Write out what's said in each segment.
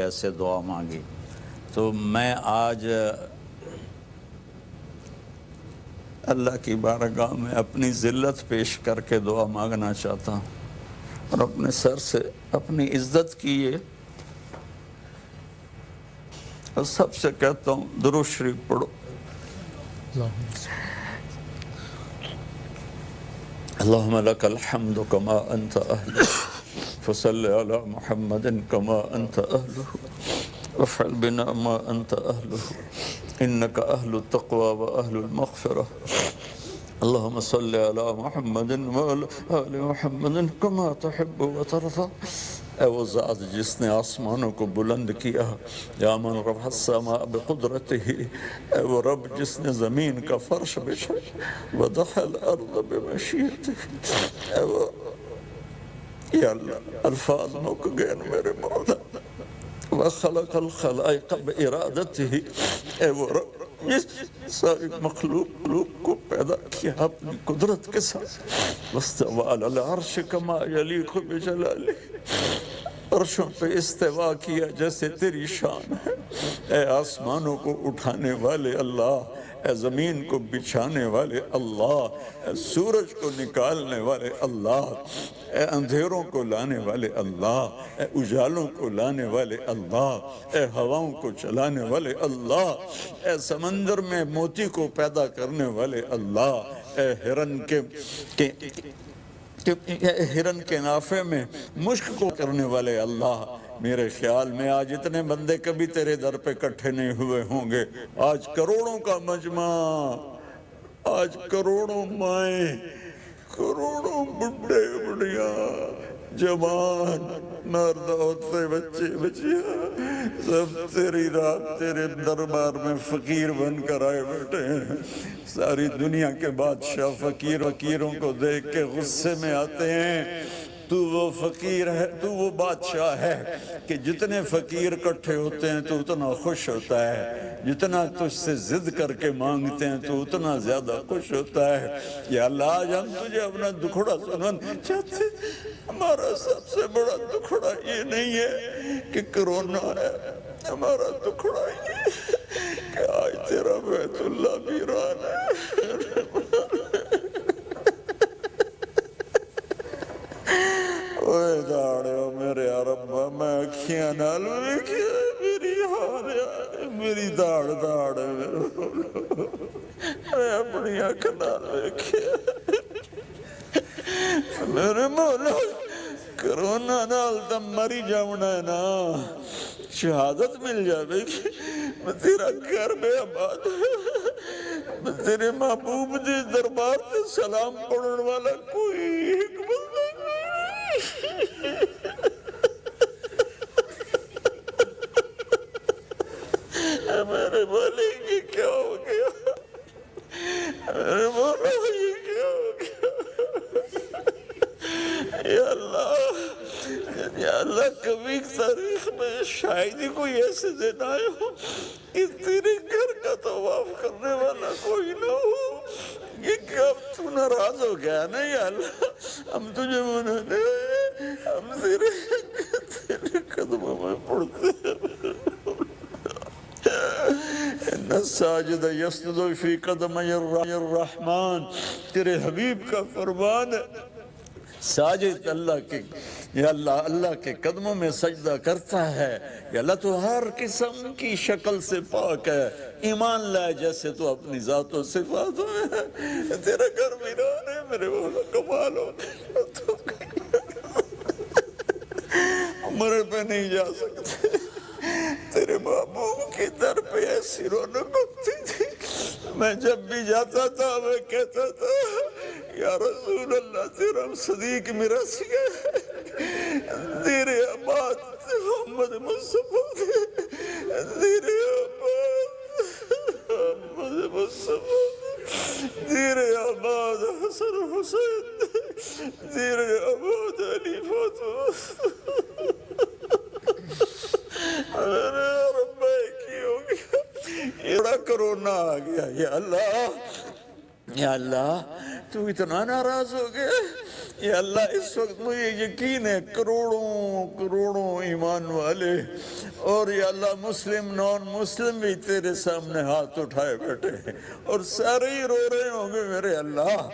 ایسے دعا مانگی. تو میں آج اللہ کی بارگاہ میں اپنی ذلت پیش کر کے دعا مانگنا چاہتا ہوں اور اپنے سر سے اپنی عزت کیے اور سب سے کہتا ہوں درود شریف پڑھو. اللہم لک الحمد کما انت اہلہ فصل علی محمد کما انت اہلہ وافعل بنا ما انت اہلہ انک اہل التقوی و اہل المغفرہ. اللہم صلی علی محمد وعلی آل محمد کما تحب و ترضى. اے وہ ذات جس نے آسمانوں کو بلند کیا، یا من رفع السماء بقدرتہ، اے وہ رب جس نے زمین کا فرش بچھایا، وضع الارض بمشیئتہ. اے وہ یا اللہ الفاظ مک گئے میرے مولا. وخلق الخلائق بارادتہ، اے وہ رب جس ساری مخلوق کو پیدا کیا اپنی قدرت کے ساتھ. واستوى علی العرش کما یلیق بجلالہ، عرشوں پہ استوا کیا جیسے تیری شان ہے. اے آسمانوں کو اٹھانے والے اللہ، اے زمین کو بچھانے والے اللہ، اے سورج کو نکالنے والے اللہ، اے اندھیروں کو لانے والے اللہ، اے اجالوں کو لانے والے اللہ، اے ہواؤں کو چلانے والے اللہ، اے سمندر میں موتی کو پیدا کرنے والے اللہ، اے ہرن کے نافے میں مشک کو کرنے والے اللہ. میرے خیال میں آج اتنے بندے کبھی تیرے در پہ کٹھے نہیں ہوئے ہوں گے. آج کروڑوں کا مجمع، آج کروڑوں مائیں، کروڑوں بڈھے بڑھیاں، جوان مرد عورتیں بچے بچیاں، سب تیری رات تیرے دربار میں فقیر بن کر آئے بیٹھے ہیں. ساری دنیا کے بادشاہ فقیروں کو دیکھ کے غصے میں آتے ہیں. تو وہ فقیر ہے، تو وہ بادشاہ ہے کہ جتنے فقیر اکٹھے ہوتے ہیں تو اتنا خوش ہوتا ہے، جتنا تجھ سے ضد کر کے مانگتے ہیں تو اتنا زیادہ خوش ہوتا ہے. یا اللہ آج ہم تجھے اپنا دکھڑا سنانا چاہتے ہیں. ہمارا سب سے بڑا دکھڑا یہ نہیں ہے کہ کرونا ہے، ہمارا دکھڑا یہ ہے کہ آج تیرا بیت اللہ ویران ہے. اوہ داڑیو میرے ربا، میں اکھیاں نال ویکھیا میری حال یار، میری داڑ میں اپنی اکھ نال ویکھیا میرے مولا. کرونا نال تو مری جاؤنا ہے نا، شہادت مل جائے گی. میں تیرا گھر بے آباد، میں تیرے محبوب دے دربار سے سلام پڑھن والا کوئی ایک بندہ میرے مولا یہ کیا ہو گیا، میرے مولا یہ کیا ہو گیا. یا اللہ کبھی تاریخ میں شاید ہی کوئی ایسے دن آئے ہو کہ تیرے گھر کا طواف کرنے والا کوئی نہ ہو. یہ کیا تو ناراض ہو گیا نا یا اللہ؟ ہم تجھے منانے آئے، ہم تیرے قدموں میں پڑھتے ہیں. ان الساجد یسجد فی قدمی الرحمن، تیرے حبیب کا فرمان ہے ساجد اللہ کے، یا اللہ اللہ کے قدموں میں سجدہ کرتا ہے. یا اللہ تو ہر قسم کی شکل سے پاک ہے، ایمان لائے جیسے تو اپنی ذات و صفات میں ہے. تیرا گھر ویران ہے میرے مولا، کمال ہو گیا. عمر پہ نہیں جا سکتے. تیرے محبوب کی در پہ ایسی رونق ہوتی تھی، میں جب بھی جاتا تھا میں کہتا تھا یا رسول اللہ تیرا صدیق میرا سگا ہے، تیرے آباد محمد مصطفیٰ، تیرے آباد محمد مصطفیٰ، تیرے آباد حسن حسین، تیرے آباد علی فاطمہ. میرے رب کی ہو گیا، یہ بڑا کرونا آ گیا. یا اللہ، یا اللہ تو اتنا ناراض ہو گیا. یا اللہ اس وقت مجھے یقین ہے کروڑوں ایمان والے اور یا اللہ مسلم نان مسلم بھی تیرے سامنے ہاتھ اٹھائے بیٹھے ہیں، اور سارے ہی رو رہے ہوں گے میرے اللہ،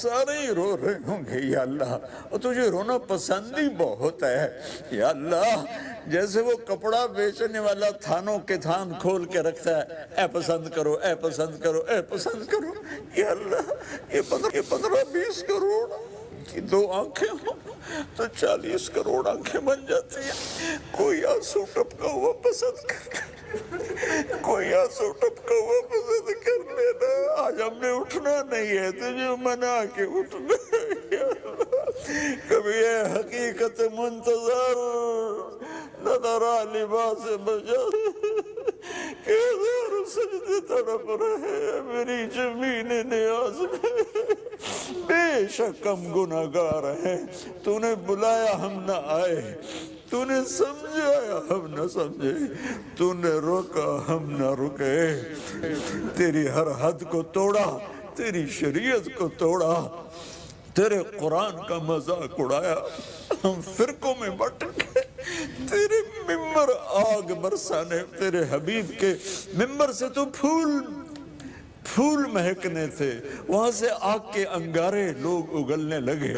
سارے ہی رو رہے ہوں گے یا اللہ، اور تجھے رونا پسند ہی بہت ہے یا اللہ۔ جیسے وہ کپڑا بیچنے والا تھانوں کے تھان کھول کے رکھتا ہے، اے پسند کرو، اے پسند کرو، اے پسند کرو یا اللہ، یہ 15-20 کروڑ کی 2 آنکھیں ہوں تو 40 کروڑ آنکھیں بن جاتی ہیں۔ کوئی آنسو ٹپکا ہوا پسند کر، کوئی آنسو ٹپکا ہوا پسند کر لینا۔ آج ہم نے اٹھنا نہیں ہے، تجھے منا کے اٹھنا ہے یا اللہ۔ کبھی یہ حقیقت منتظر نظر لباس بجا کہ ہزاروں سجدے تڑپ رہے میری زمین نیاز میں، بے شک ہم گناہگار ہیں، تو نے بلایا ہم نہ آئے، تو نے سمجھایا ہم نہ سمجھے، تو نے روکا ہم نہ رکے، تیری ہر حد کو توڑا، تیری شریعت کو توڑا، تیرے قرآن کا مذاق اڑایا، ہم فرقوں میں بٹ گئے، تیرے ممبر آگ برسانے، تیرے حبیب کے ممبر سے تو پھول مہکنے تھے، وہاں سے آگ کے انگارے لوگ اگلنے لگے،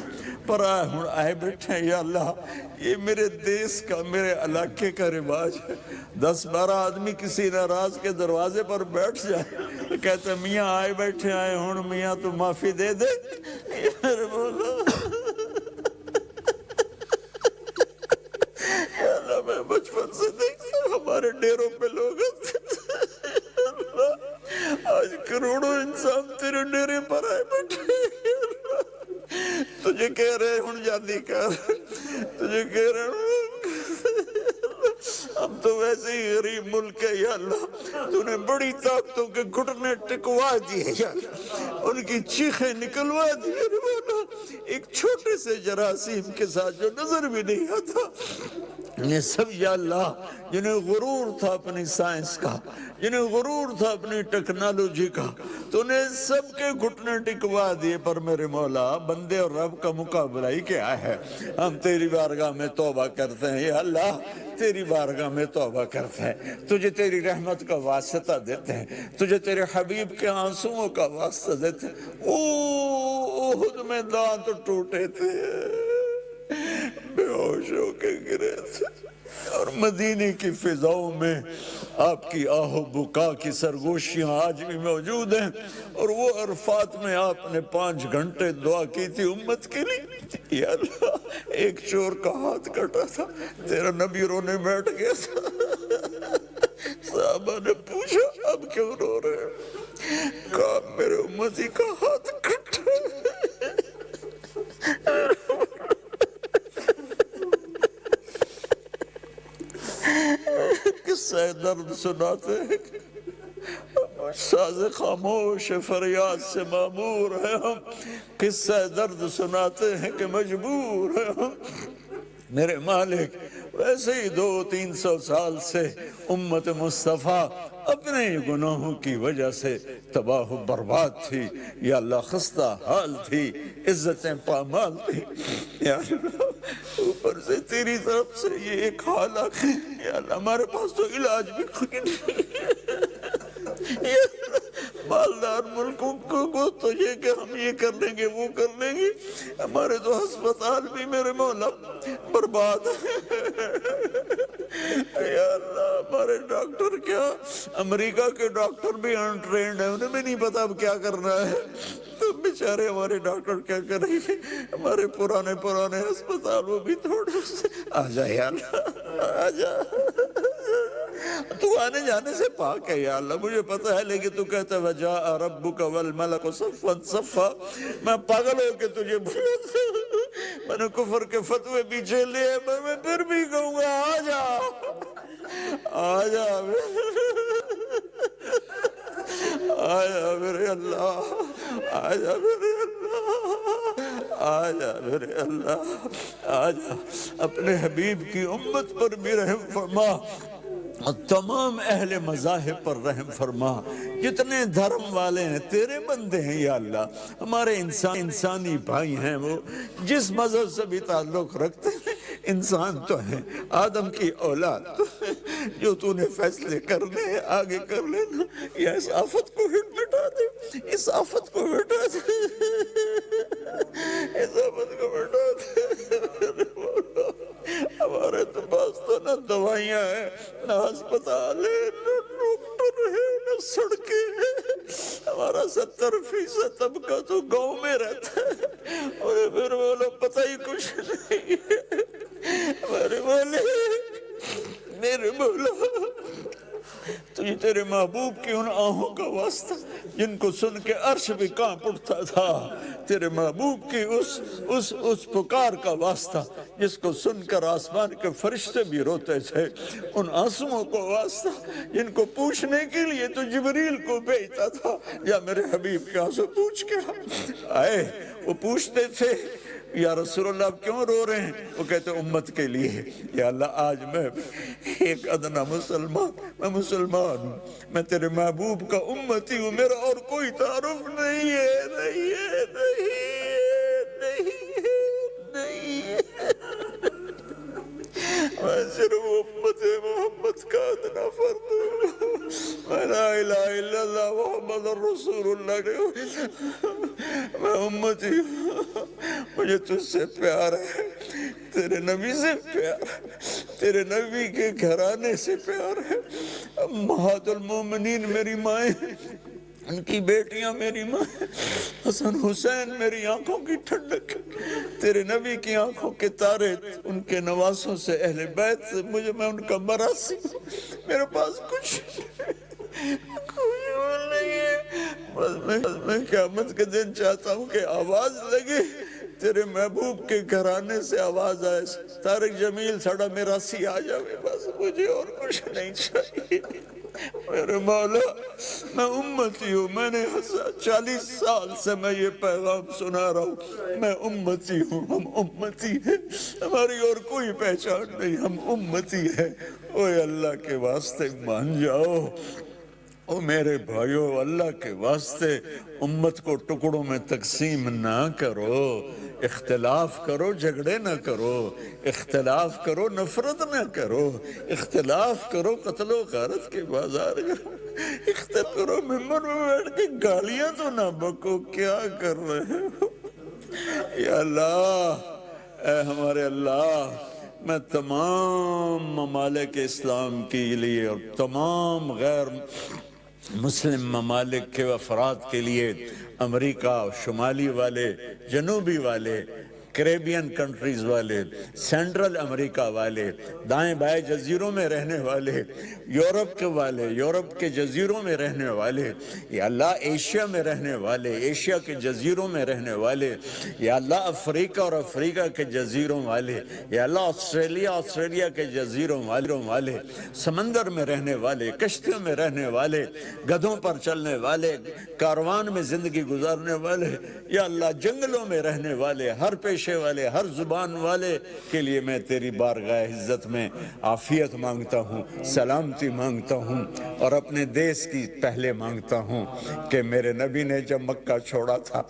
پر آئے بیٹھے ہیں یا اللہ۔ یہ میرے دیس کا، میرے علاقے کا رواج ہے، 10-12 آدمی کسی ناراض کے دروازے پر بیٹھ جائے، کہتے میاں آئے بیٹھے آئے ہون، میاں تو معافی دے دے۔ یار مولا یا اللہ، میں بچپن سے دیکھتا ہوں ہمارے ڈیروں پہ لوگ آج کروڑوں انسان تیرے ڈیرے پر آئے بیٹھے، تجھے کہہ رہے ہوں جاندی کر، تجھے کہہ رہے ہوں ہم تو ویسے ہی غریب ملک ہے یا اللہ، تو نے بڑی طاقتوں کے گھٹنے ٹکوا دیے یا اللہ، ان کی چیخیں نکلوا دی ایک چھوٹے سے جراثیم کے ساتھ جو نظر بھی نہیں آتا۔ یہ سب یا اللہ جنہیں غرور تھا اپنی سائنس کا، جنہیں غرور تھا اپنی ٹیکنالوجی کا، تو نے سب کے گھٹنے ٹکوا دیے، پر میرے مولا بندے اور رب کا مقابلہ ہی کیا ہے۔ ہم تیری بارگاہ میں توبہ کرتے ہیں یا اللہ، تیری بارگاہ میں توبہ کرتے ہیں، تجھے تیری رحمت کا واسطہ دیتے ہیں، تجھے تیرے حبیب کے آنسوؤں کا واسطہ دیتے ہیں۔ احد میں دانت ٹوٹے تھے، بے ہوش ہو کے گرے تھے، اور مدینے کی فضاؤں میں آپ کی آہ و بکا کی سرگوشیاں آج بھی موجود ہیں، اور وہ عرفات میں آپ نے 5 گھنٹے دعا کی تھی امت کے لیے یا اللہ۔ ایک چور کا ہاتھ کٹا تھا، تیرا نبی رونے بیٹھ گیا تھا، صحابہ نے پوچھا اب کیوں رو رہے ہیں؟ کہا میرے امتی کا ہاتھ کٹا۔ قصہ درد سناتے ہیں، ساز خاموش فریاد سے معمور ہیں ہم، قصہ درد سناتے ہیں کہ مجبور ہیں ہم۔ میرے مالک ویسے ہی 200-300 سال سے امت مصطفیٰ اپنے گناہوں کی وجہ سے تباہ و برباد تھی یا اللہ، خستہ حال تھی، عزتیں پامال تھی یا اللہ، اوپر سے تیری طرف سے یہ ایک حال آگئی یا اللہ، ہمارے پاس تو علاج بھی کوئی نہیں یا اللہ، مالدار ملکوں کو تو یہ کہ ہم یہ کر لیں گے وہ کر لیں گے، ہمارے تو ہسپتال بھی میرے مولا برباد یا اللہ، ہمارے ڈاکٹر کیا، امریکہ کے ڈاکٹر بھی انٹرینڈ ہیں، انہیں بھی نہیں پتا اب کیا کرنا ہے، تو بیچارے ہمارے ڈاکٹر کیا کریں گے، ہمارے پرانے ہسپتال وہ بھی تھوڑے سے آجا یا اللہ، آجا، تو آنے جانے سے پاک ہے یا اللہ، مجھے پتا ہے، لیکن تو کہتا ہے وَجَاءَ رَبُّكَ وَالْمَلَكُ صَفًّا صَفًّا، میں پاگل ہو کے تجھے بھولتا ہوں، میں نے کفر کے فتوے پیچھے لیے، میں پھر بھی کہوں گا آجا آجا آجا میرے اللہ، آجا میرے اللہ، آجا میرے اللہ، آجا اپنے حبیب کی امت پر بھی رحم فرما، تمام اہل مذاہب پر رحم فرما، جتنے دھرم والے ہیں تیرے بندے ہیں یا اللہ، ہمارے انسانی بھائی ہیں، وہ جس مذہب سے بھی تعلق رکھتے ہیں، انسان تو ہیں، آدم کی اولاد تو ہیں، جو تو نے فیصلے کرنے ہیں آگے کر لینا، یا اس آفت کو مٹا دے، اس آفت کو مٹا دے، اس آفت کو مٹا دے۔ ہمارے تو پاس تو نہ دوائیاں ہیں، نہ ہسپتال ہے، نہ ڈاکٹر ہے، نہ سڑکیں ہیں۔ ہمارا 70% طبقہ تو گاؤں میں رہتا ہے، اور پھر بولو پتہ ہی کچھ نہیں ہے۔ میرے مولا تجھے تیرے محبوب کی ان آہوں کا واسطہ جن کو سن کے عرش بھی کانپ اٹھتا تھا، تیرے محبوب کی اس پکار کا واسطہ جس کو سن کر آسمان کے فرشتے بھی روتے تھے، ان آنسوؤں کو واسطہ جن کو پوچھنے کے لیے تو جبریل کو بھیجتا تھا، یا میرے حبیب کے آنسو پوچھ کے آئے۔ وہ پوچھتے تھے یا رسول اللہ آپ کیوں رو رہے ہیں؟ وہ کہتے امت کے لیے۔ یا اللہ آج میں ایک ادنا مسلمان، میں مسلمان ہوں، میں تیرے محبوب کا امتی ہوں، میرا اور کوئی تعارف نہیں ہے، نہیں ہے، نہیں ہے، نہیں ہے، نہیں ہے۔ میں صرف امت محمد کا ادنا فرد ہوں، میں لا الہ الا اللہ محمد رسول اللہ، میں امتی ہوں، مجھے تجھ سے پیار ہے، تیرے نبی سے پیار ہے، تیرے نبی کے گھرانے سے پیار ہے۔ امہات المومنین میری مائیں، ان کی بیٹیاں میری ماں، حسن حسین میری آنکھوں کی ٹھنڈک، تیرے نبی کی آنکھوں کے تارے، ان کے نواسوں سے، اہل بیت سے، میں ان کا مراسی ہوں، میرے پاس کچھ کوئی نہیں ہے۔ بس میں قیامت کے دن چاہتا ہوں کہ آواز لگے، تیرے محبوب کے گھرانے سے آواز آئے، طارق جمیل ساڑا میراسی آ جاوے، بس مجھے اور کچھ نہیں چاہیے۔ میرے مولا میں امتی ہوں، میں نے 40 سال سے میں یہ پیغام سنا رہا ہوں، میں امتی ہوں، ہم امتی ہیں، ہماری اور کوئی پہچان نہیں، ہم امتی ہیں۔ اوہ اللہ کے واسطے مان جاؤ، او میرے بھائیو اللہ کے واسطے امت کو ٹکڑوں میں تقسیم نہ کرو، اختلاف کرو جھگڑے نہ کرو، اختلاف کرو نفرت نہ کرو، اختلاف کرو قتل و غارت کے بازار کرو، اختلاف کرو ممبر میں بیٹھ کے گالیاں تو نہ بکو، کیا کر رہے ہو؟ یا اللہ، اے ہمارے اللہ، میں تمام ممالک اسلام کے لیے اور تمام غیر مسلم ممالک کے افراد کے لیے، امریکہ شمالی والے، جنوبی والے، کریبین کنٹریز والے، سینٹرل امریکہ والے، دائیں بائیں جزیروں میں رہنے والے، یورپ کے والے، یورپ کے جزیروں میں رہنے والے، یا اللہ ایشیا میں رہنے والے، ایشیا کے جزیروں میں رہنے والے، یا اللہ افریقہ اور افریقہ کے جزیروں والے، یا اللہ آسٹریلیا کے جزیروں والے، سمندر میں رہنے والے، کشتیوں میں رہنے والے، گدھوں پر چلنے والے، کاروان میں زندگی گزارنے والے، یا اللہ جنگلوں میں رہنے والے، ہر پیشے والے، ہر زبان والے کے لیے میں تیری بارگاہ عزت میں عافیت مانگتا ہوں، سلامتی مانگتا ہوں، اور اپنے دیس کی پہلے مانگتا ہوں کہ میرے نبی نے جب مکہ چھوڑا تھا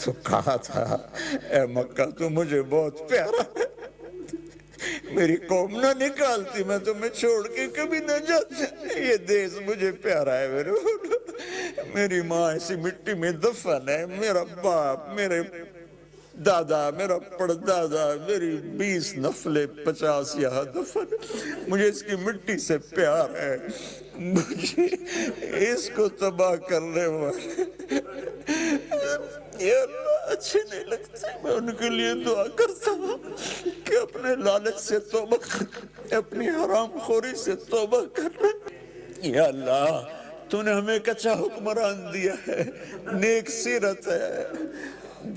تو کہا تھا اے مکہ تو مجھے بہت پیارا ہے، میری قوم نہ نکالتی میں تمہیں چھوڑ کے کبھی نہ جاتی، یہ دیس مجھے پیارا ہے، میری ماں ایسی مٹی میں دفن ہے، میرا باپ، میرے دادا، میرا پردادا، میری 20 نسلیں 50 یہاں دفن، مجھے اس کی مٹی سے پیار ہے، مجھے اس کو تباہ کرنے والے یہ اللہ اچھے نہیں لگتے، میں ان کے لیے دعا کرتا ہوں کہ اپنے لالچ سے توبہ کر، اپنی حرام خوری سے توبہ کر، یا اللہ تو نے ہمیں ایک اچھا حکمران دیا ہے، نیک سیرت ہے،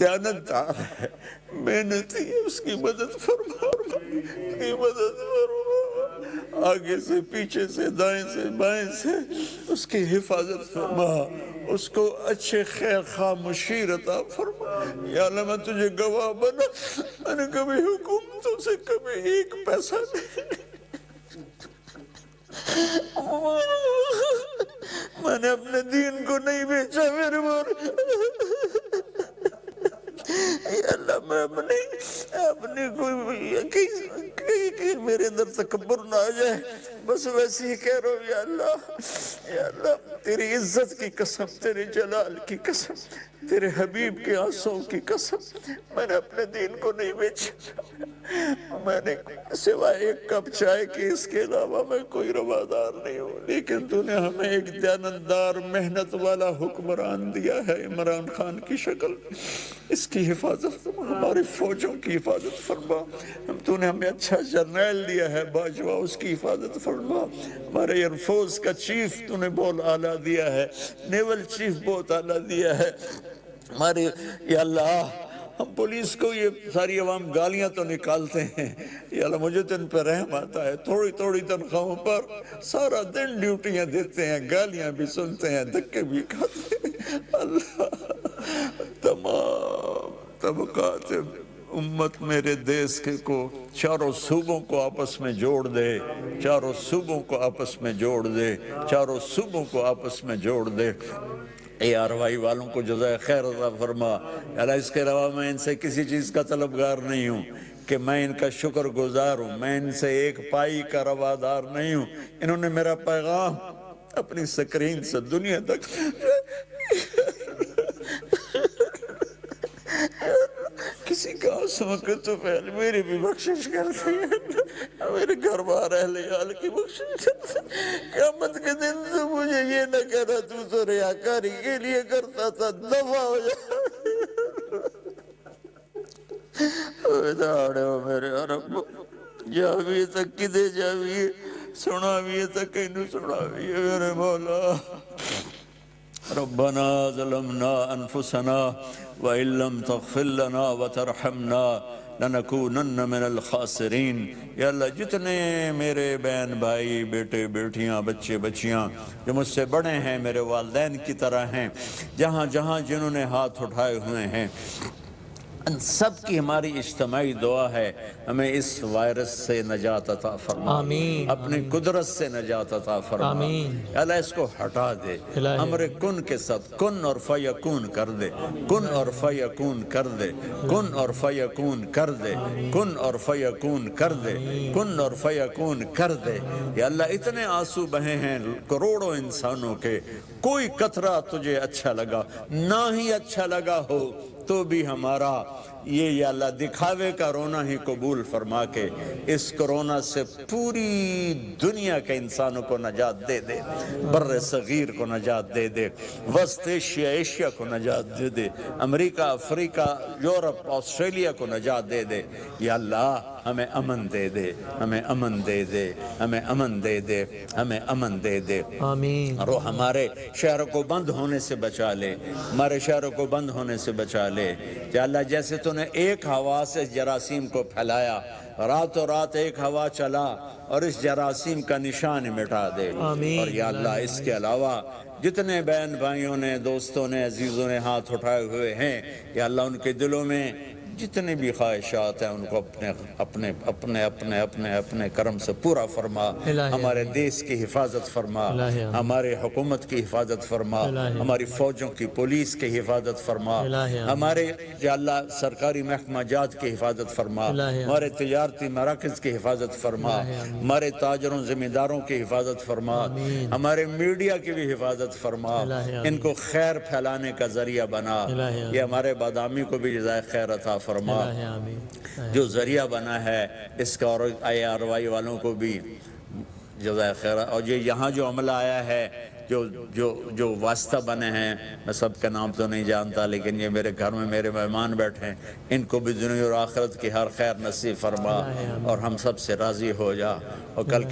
دیانتدار ہے، محنتی ہے، اس کی مدد فرما، اس کی مدد فرما، آگے سے پیچھے سے دائیں سے بائیں سے اس کی حفاظت فرما، اس کو اچھے خیر خواہ مشیر عطا فرما، یا اللہ میں تجھے گواہ بنا، میں نے کبھی حکومتوں سے کبھی ایک پیسہ نہیں، میں نے اپنے دین کو نہیں بیچا میرے مولا، یا اللہ میں اپنی کوئی میرے اندر تکبر نہ آ جائے، بس ویسے ہی کہہ رہا ہوں یا اللہ تیری عزت کی قسم، تیرے جلال کی قسم، تیرے حبیب کے آنسوں کی قسم، میں نے اپنے دین کو نہیں بیچا، میں نے سوائے ایک کپ چائے کے اس کے علاوہ میں کوئی روادار نہیں ہوں، لیکن تو نے ہمیں ایک دیانتدار محنت والا حکمران دیا ہے عمران خان کی شکل، اس کی حفاظت ہماری فوجوں کی حفاظت فرما، تو نے ہمیں اچھا جرنیل دیا ہے باجوہ، اس کی حفاظت فرما، ہمارے ایئر فورس کا چیف تو نے بہت اعلیٰ دیا ہے، نیول چیف بہت اعلیٰ دیا ہے ہمارے، یا اللہ ہم پولیس کو یہ ساری عوام گالیاں تو نکالتے ہیں، یا اللہ مجھے تو ان پہ رحم آتا ہے، تھوڑی تھوڑی تنخواہوں پر سارا دن ڈیوٹیاں دیتے ہیں، گالیاں بھی سنتے ہیں، دھکے بھی کھاتے ہیں، اللہ تمام طبقات امت میرے دیس کے کو چاروں صوبوں کو آپس میں جوڑ دے، چاروں صوبوں کو آپس میں جوڑ دے، چاروں صوبوں کو آپس میں جوڑ دے، اے آروائی والوں کو جزائے خیر عطا فرما، اللہ اس کے علاوہ میں ان سے کسی چیز کا طلبگار نہیں ہوں کہ میں ان کا شکر گزار ہوں، میں ان سے ایک پائی کا روادار نہیں ہوں، انہوں نے میرا پیغام اپنی سکرین سے دنیا تک کسی کا آنسوں کے تو پہل میری بھی بخشش کرتے ہیں، میرے گھر بار اہل عیال کی بخشش کرتے ہیں، قیامت کے دن سے مجھے یہ نہ کہنا تو ریاکاری کے لیے کرتا تھا، دفع ہو جا داڑے ہو میرے رب، جاویے تک کدے جاویے، سناویے تک انہوں سناویے میرے مولا، ربنا ظلمنا انفسنا وإن لم تغفر لنا وترحمنا لنکونن من الخاسرین، یا اللہ جتنے میرے بہن بھائی بیٹے بیٹیاں بچے بچیاں جو مجھ سے بڑے ہیں میرے والدین کی طرح ہیں، جہاں جہاں جنہوں نے ہاتھ اٹھائے ہوئے ہیں، ان سب کی ہماری اجتماعی دعا ہے ہمیں اس وائرس سے نجات عطا فرما، آمین، اپنی قدرت سے نجات عطا فرما، آمین، اللہ اس کو ہٹا دے، امر کن کے ساتھ کن اور فیکون کر دے، کن اور فیکون کر دے، کن اور فیکون کر دے، کن اور فیکون کر دے، کن اور فیکون کر دے، یا اللہ اتنے آنسو بہے ہیں کروڑوں انسانوں کے، کوئی قطرہ تجھے اچھا لگا، نہ ہی اچھا لگا ہو تو بھی ہمارا یہ یا اللہ دکھاوے کا رونا ہی قبول فرما کے اس کرونا سے پوری دنیا کے انسانوں کو نجات دے دے، بر صغیر کو نجات دے دے، وسط ایشیا کو نجات دے دے، امریکہ افریقہ یورپ آسٹریلیا کو نجات دے دے، یا اللہ ہمیں امن دے دے، ہمیں امن دے دے، ہمیں امن دے دے، ہمیں امن دے دے، آمین، اور وہ ہمارے شہروں کو بند ہونے سے بچا لے، ہمارے شہروں کو بند ہونے سے بچا لے، یا اللہ جیسے تو نے ایک ہوا سے جراثیم کو پھیلایا، راتوں رات ایک ہوا چلا اور اس جراثیم کا نشان مٹا دے، اور یا اللہ اس کے علاوہ جتنے بہن بھائیوں نے دوستوں نے عزیزوں نے ہاتھ اٹھائے ہوئے ہیں، یا اللہ ان کے دلوں میں جتنے بھی خواہشات ہیں ان کو اپنے کرم سے پورا فرما، ہمارے دیس کی حفاظت فرما، ہمارے حکومت کی حفاظت فرما، ہماری فوجوں کی پولیس کی حفاظت فرما، ہمارے یا اللہ سرکاری محکمہ جات کی حفاظت فرما، ہمارے تجارتی مراکز کی حفاظت فرما، ہمارے تاجروں ذمہ داروں کی حفاظت فرما، ہمارے میڈیا کی بھی حفاظت فرما، ان کو خیر پھیلانے کا ذریعہ بنا، یہ ہمارے بادامی کو بھی جزائے خیر عطا فرما، جو ذریعہ بنا ہے اس کا، اور آئی آر وائی والوں کو بھی جزائے خیر، اور یہ یہاں جو عملہ آیا ہے جو واسطہ بنے ہیں، میں سب کا نام تو نہیں جانتا لیکن یہ میرے گھر میں میرے مہمان بیٹھے ہیں، ان کو بھی دنیا اور آخرت کی ہر خیر نصیب فرما اور ہم سب سے راضی ہو جا، اور کل